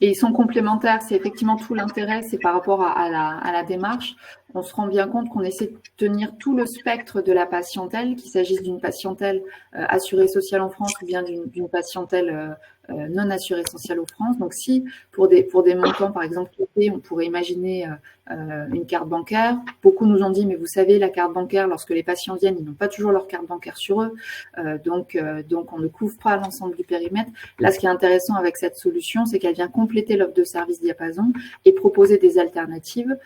Et ils sont complémentaires, c'est effectivement tout l'intérêt, c'est par rapport à la démarche. On se rend bien compte qu'on essaie de tenir tout le spectre de la patientèle, qu'il s'agisse d'une patientèle assurée sociale en France ou bien d'une patientèle non assurée sociale en France. Donc si pour des montants, par exemple, on pourrait imaginer une carte bancaire. Beaucoup nous ont dit, mais vous savez, la carte bancaire, lorsque les patients viennent, ils n'ont pas toujours leur carte bancaire sur eux. Donc on ne couvre pas l'ensemble du périmètre. Là, ce qui est intéressant avec cette solution, c'est qu'elle vient compléter l'offre de service Diapason et proposer des alternatives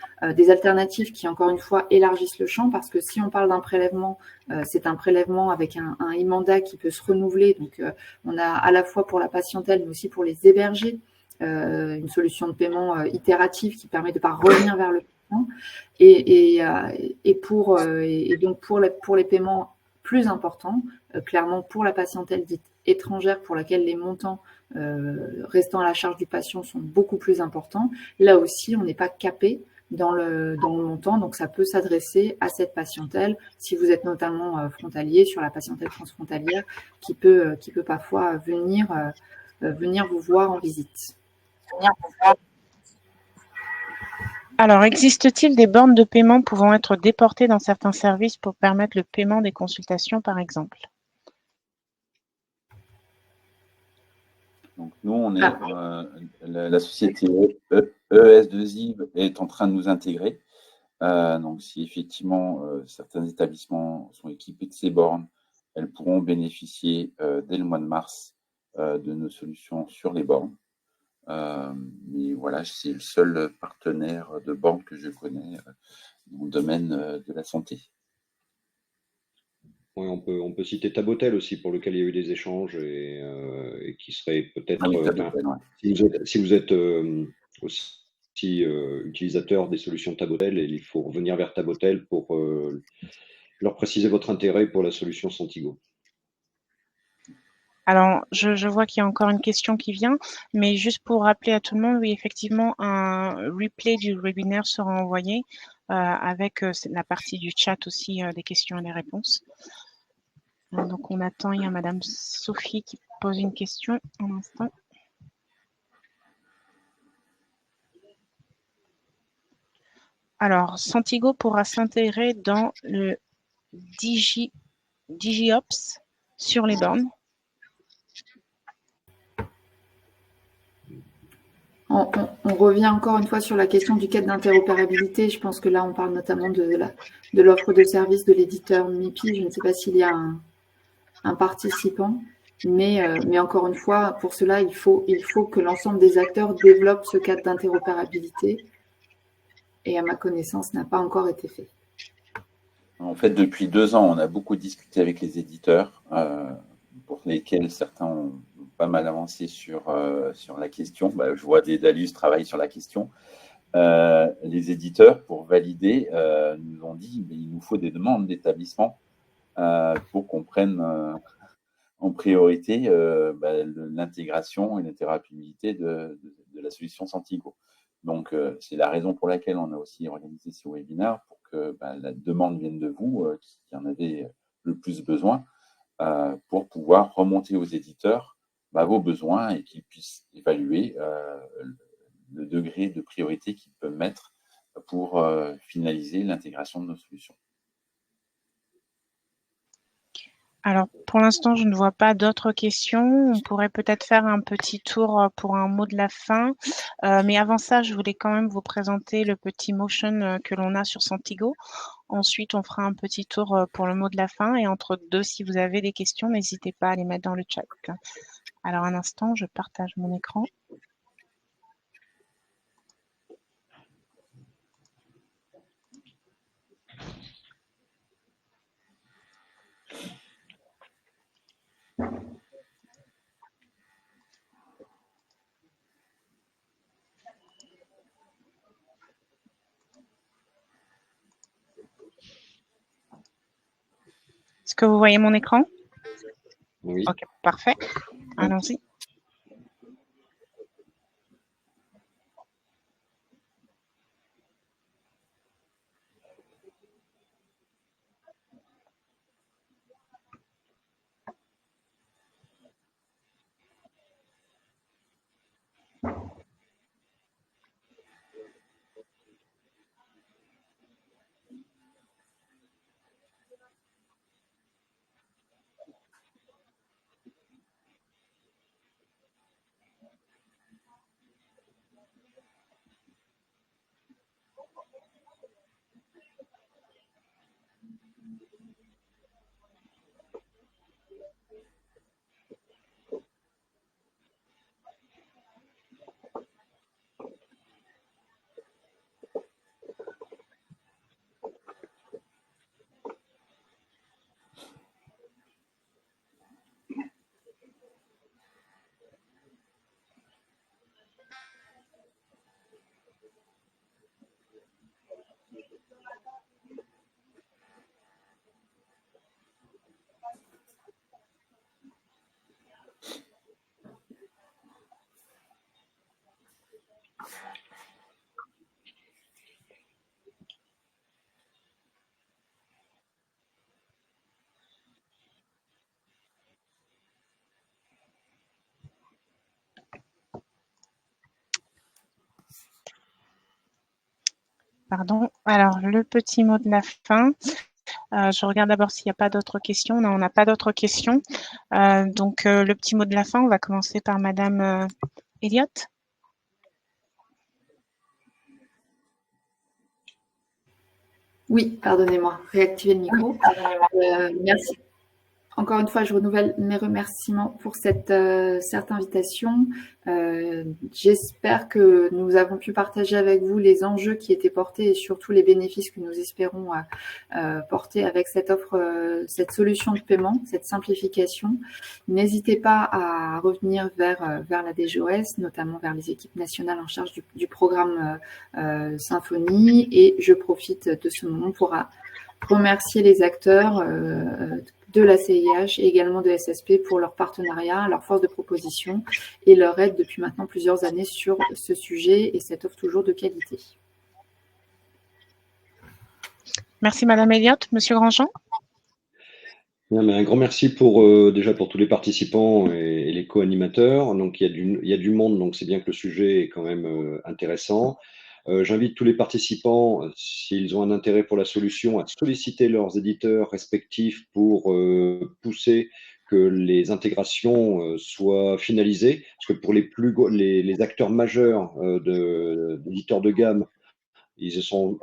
qui, encore une fois, élargissent le champ, parce que si on parle d'un prélèvement, c'est un prélèvement avec un e-mandat qui peut se renouveler. Donc, on a à la fois pour la patientèle, mais aussi pour les hébergés, une solution de paiement itérative qui permet de ne pas revenir vers le paiement. Et donc, pour les paiements plus importants, clairement pour la patientèle dite étrangère, pour laquelle les montants restant à la charge du patient sont beaucoup plus importants, là aussi, on n'est pas capé dans le montant, donc ça peut s'adresser à cette patientèle, si vous êtes notamment frontalier, sur la patientèle transfrontalière, qui peut parfois venir vous voir en visite. Alors, existe-t-il des bornes de paiement pouvant être déportées dans certains services pour permettre le paiement des consultations, par exemple? Donc nous, on est la société ES2I est en train de nous intégrer. Donc si effectivement certains établissements sont équipés de ces bornes, elles pourront bénéficier dès le mois de mars de nos solutions sur les bornes. Mais voilà, c'est le seul partenaire de bornes que je connais dans le domaine de la santé. Oui, on peut citer Tabotel aussi, pour lequel il y a eu des échanges et qui serait peut-être. Ah oui, Tabotel, ouais. Si vous êtes aussi utilisateur des solutions Tabotel, il faut revenir vers Tabotel pour leur préciser votre intérêt pour la solution Centigo. Alors, je vois qu'il y a encore une question qui vient, mais juste pour rappeler à tout le monde, oui, effectivement, un replay du webinaire sera envoyé avec la partie du chat aussi des questions et des réponses. Donc, on attend, il y a Madame Sophie qui pose une question un instant. Alors, Centigo pourra s'intégrer dans le DigiOps sur les bornes. On revient encore une fois sur la question du cadre d'interopérabilité. Je pense que là, on parle notamment de l'offre de service de l'éditeur MIPI. Je ne sais pas s'il y a un participant, mais encore une fois, pour cela, il faut que l'ensemble des acteurs développent ce cadre d'interopérabilité. Et à ma connaissance, n'a pas encore été fait. En fait, depuis 2 ans, on a beaucoup discuté avec les éditeurs, pour lesquels certains ont pas mal avancé sur la question. Je vois des Dalus travailler sur la question. Les éditeurs, pour valider, nous ont dit qu'il nous faut des demandes d'établissement pour qu'on prenne en priorité l'intégration et l'interopérabilité de la solution Centigo. Donc, c'est la raison pour laquelle on a aussi organisé ce webinaire, pour que la demande vienne de vous, qui en avez le plus besoin, pour pouvoir remonter aux éditeurs vos besoins et qu'ils puissent évaluer le degré de priorité qu'ils peuvent mettre pour finaliser l'intégration de nos solutions. Alors, pour l'instant, je ne vois pas d'autres questions. On pourrait peut-être faire un petit tour pour un mot de la fin. Mais avant ça, je voulais quand même vous présenter le petit motion que l'on a sur Centigo. Ensuite, on fera un petit tour pour le mot de la fin. Et entre deux, si vous avez des questions, n'hésitez pas à les mettre dans le chat. Alors, un instant, je partage mon écran. Est-ce que vous voyez mon écran? Oui. Ok, parfait. Allons-y. Pardon. Alors, le petit mot de la fin. Je regarde d'abord s'il n'y a pas d'autres questions. Non, on n'a pas d'autres questions. Donc, le petit mot de la fin, on va commencer par Madame Elliott. Oui, pardonnez-moi, réactiver le micro. Merci. Encore une fois, je renouvelle mes remerciements pour cette invitation. J'espère que nous avons pu partager avec vous les enjeux qui étaient portés et surtout les bénéfices que nous espérons porter avec cette offre, cette solution de paiement, cette simplification. N'hésitez pas à revenir vers la DGOS, notamment vers les équipes nationales en charge du programme Symphonie. Et je profite de ce moment pour remercier les acteurs de la CIH et également de SSP pour leur partenariat, leur force de proposition et leur aide depuis maintenant plusieurs années sur ce sujet et cette offre toujours de qualité. Merci Madame Elliott. Monsieur Grandjean. Bien, mais un grand merci pour déjà pour tous les participants et les co-animateurs. Donc il y a du monde, donc c'est bien que le sujet est quand même intéressant. J'invite tous les participants, s'ils ont un intérêt pour la solution, à solliciter leurs éditeurs respectifs pour pousser que les intégrations soient finalisées. Parce que pour les acteurs majeurs d'éditeurs de gamme, ils sont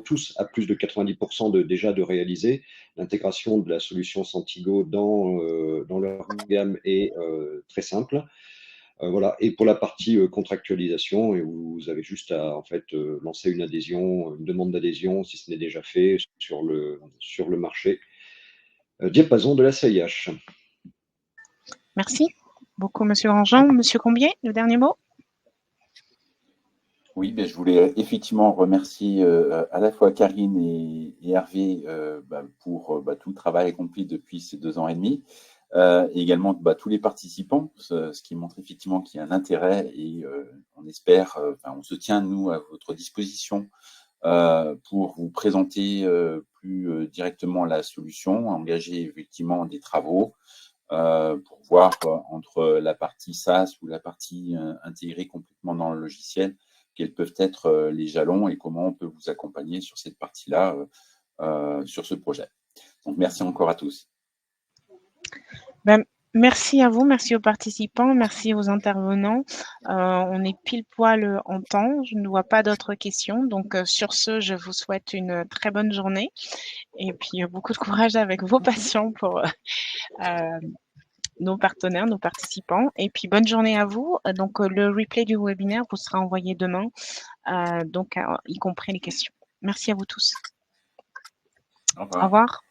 tous à plus de 90% déjà de réaliser. L'intégration de la solution Centigo dans leur gamme est très simple. Voilà. Et pour la partie contractualisation, et vous avez juste à en fait lancer une demande d'adhésion, si ce n'est déjà fait, sur le marché diapason de la CIH. Merci beaucoup, Monsieur Grandjean. Monsieur Combier, le dernier mot. Oui, ben, je voulais effectivement remercier à la fois Karine et Hervé pour tout le travail accompli depuis ces 2 ans et demi. Et également tous les participants, ce qui montre effectivement qu'il y a un intérêt et on espère, on se tient, nous, à votre disposition pour vous présenter plus directement la solution, engager effectivement des travaux pour voir entre la partie SaaS ou la partie intégrée complètement dans le logiciel, quels peuvent être les jalons et comment on peut vous accompagner sur cette partie-là, sur ce projet. Donc, merci encore à tous. Merci à vous, merci aux participants, merci aux intervenants. On est pile poil en temps, je ne vois pas d'autres questions. Donc, sur ce, je vous souhaite une très bonne journée et puis beaucoup de courage avec vos patients pour nos partenaires, nos participants. Et puis, bonne journée à vous. Donc, le replay du webinaire vous sera envoyé demain, y compris les questions. Merci à vous tous. Au revoir. Au revoir.